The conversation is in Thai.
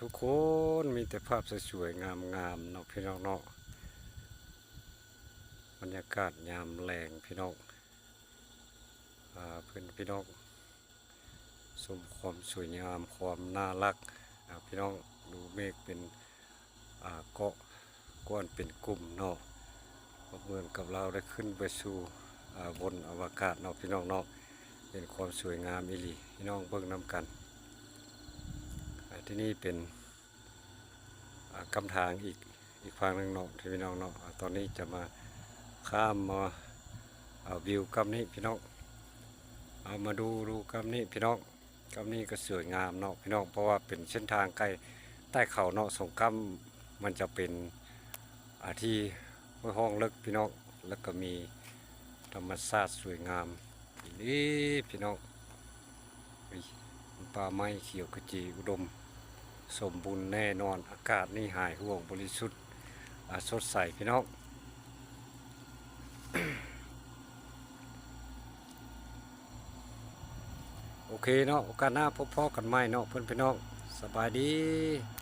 ทุกคนมีแต่ภาพสวยๆงามๆเนาะพี่น้องเนาะบรรยากาศยามแรงพี่น้องเพื่อนพี่น้องชมความสวยงามความน่ารักพี่น้องดูเมฆเป็นเกาะก้อนเป็นกลุ่มเนาะเหมือนกับเราได้ขึ้นไปสู่บนอวกาศเนาะพี่น้องเนาะเป็นความสวยงามอีหลีพี่น้องเบิ่งน้ำกันที่นี่เป็นกำทางอีกฝั่งหนึ่งเนาะที่พี่น้องเนาะตอนนี้จะมาข้ามมาวิวกำนี้พี่น้องเอามาดูกำนี้พี่น้องกำนี้ก็สวยงามเนาะพี่น้องเพราะว่าเป็นเส้นทางใต้เขาเนาะสงกำมันจะเป็นที่ห้องเลิกพี่น้องแล้วก็มีธรรมชาติสวยงามนี่พี่น้องป่าไม้เขียวขจีอุดมสมบูรณ์แน่นอนอากาศนี่หายห่วงบริสุทธิ์สดใสพี่น้องโอเคเนาะโอกาสหน้าพบพ่อกันใหม่เนาะเพื่อนพี่น้องสบายดี